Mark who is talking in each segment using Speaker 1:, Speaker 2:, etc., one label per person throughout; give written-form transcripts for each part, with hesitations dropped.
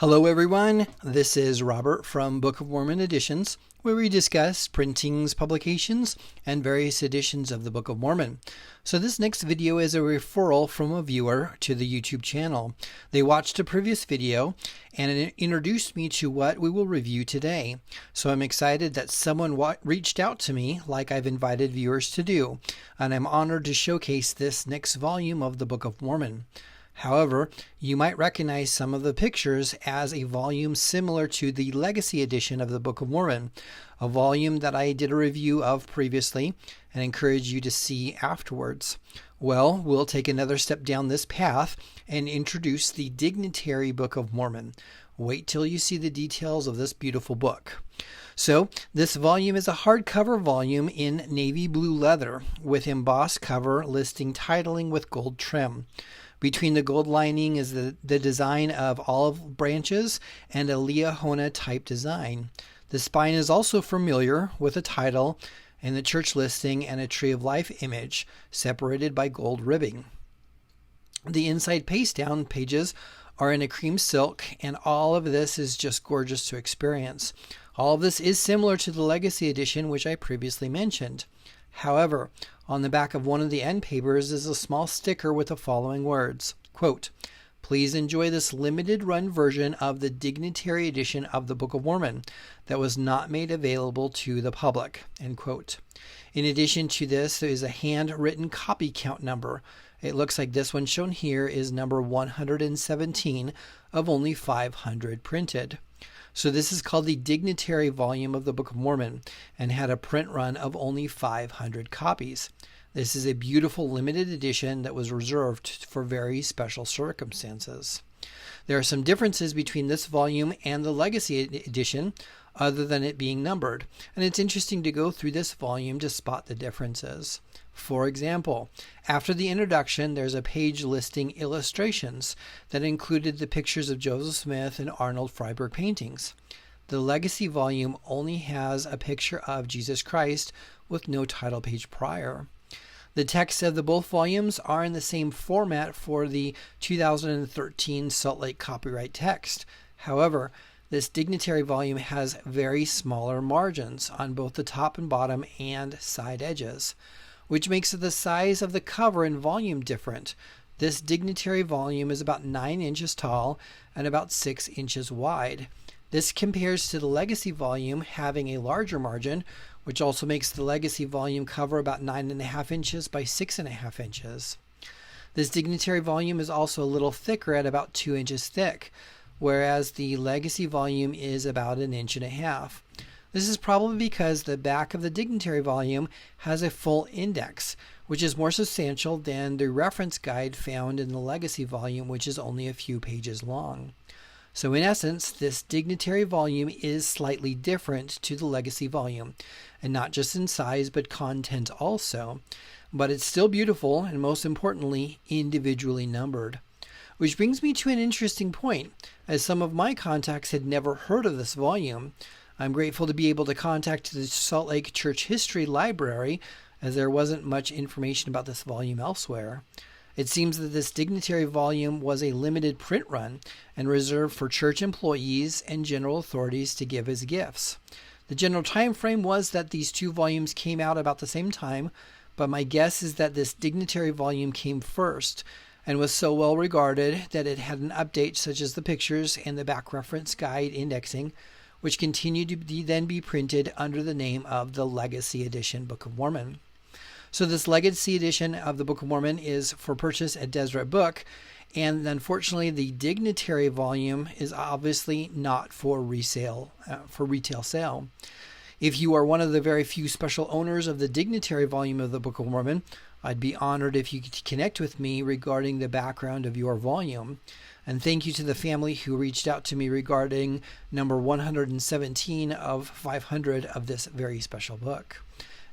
Speaker 1: Hello everyone, this is Robert from Book of Mormon Editions, where we discuss printings, publications, and various editions of the Book of Mormon. So this next video is a referral from a viewer to the YouTube channel. They watched a previous video and it introduced me to what we will review today. So I'm excited that someone reached out to me like I've invited viewers to do, and I'm honored to showcase this next volume of the Book of Mormon. However, you might recognize some of the pictures as a volume similar to the Legacy edition of the Book of Mormon, a volume that I did a review of previously and encourage you to see afterwards. Well, we'll take another step down this path and introduce the Dignitary Book of Mormon. Wait till you see the details of this beautiful book. So, this volume is a hardcover volume in navy blue leather with embossed cover listing titling with gold trim. Between the gold lining is the design of olive branches and a Liahona type design. The spine is also familiar with a title and the church listing and a Tree of Life image separated by gold ribbing. The inside paste down pages are in a cream silk, and all of this is just gorgeous to experience. All of this is similar to the Legacy edition, which I previously mentioned. However, on the back of one of the end papers is a small sticker with the following words, quote, "Please enjoy this limited run version of the Dignitary edition of the Book of Mormon that was not made available to the public," end quote. In addition to this, there is a handwritten copy count number. It looks like this one shown here is number 117 of only 500 printed. So this is called the Dignitary volume of the Book of Mormon and had a print run of only 500 copies. This is a beautiful limited edition that was reserved for very special circumstances. There are some differences between this volume and the Legacy edition other than it being numbered, and it's interesting to go through this volume to spot the differences. For example, after the introduction, there's a page listing illustrations that included the pictures of Joseph Smith and Arnold Freiberg paintings. The Legacy volume only has a picture of Jesus Christ with no title page prior. The texts of both volumes are in the same format for the 2013 Salt Lake copyright text. However, this Dignitary volume has very smaller margins on both the top and bottom and side edges, which makes the size of the cover and volume different. This Dignitary volume is about 9 inches tall and about 6 inches wide. This compares to the Legacy volume having a larger margin, which also makes the Legacy volume cover about 9.5 inches by 6.5 inches. This Dignitary volume is also a little thicker at about 2 inches thick, whereas the Legacy volume is about 1.5 inches. This is probably because the back of the Dignitary volume has a full index, which is more substantial than the reference guide found in the Legacy volume, which is only a few pages long. So in essence, this Dignitary volume is slightly different to the Legacy volume, and not just in size but content also. But it's still beautiful and, most importantly, individually numbered. Which brings me to an interesting point, as some of my contacts had never heard of this volume. I'm grateful to be able to contact the Salt Lake Church History Library, as there wasn't much information about this volume elsewhere. It seems that this Dignitary volume was a limited print run and reserved for church employees and general authorities to give as gifts. The general time frame was that these two volumes came out about the same time, but my guess is that this Dignitary volume came first and was so well regarded that it had an update such as the pictures and the back reference guide indexing, which continued to then be printed under the name of the Legacy Edition Book of Mormon. So this Legacy edition of the Book of Mormon is for purchase at Deseret Book, and unfortunately the Dignitary volume is obviously not for resale, for retail sale. If you are one of the very few special owners of the Dignitary volume of the Book of Mormon, I'd be honored if you could connect with me regarding the background of your volume. And thank you to the family who reached out to me regarding number 117 of 500 of this very special book.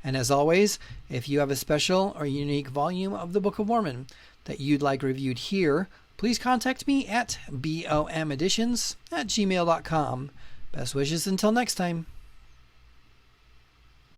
Speaker 1: And as always, if you have a special or unique volume of the Book of Mormon that you'd like reviewed here, please contact me at bomeditions@gmail.com. Best wishes until next time.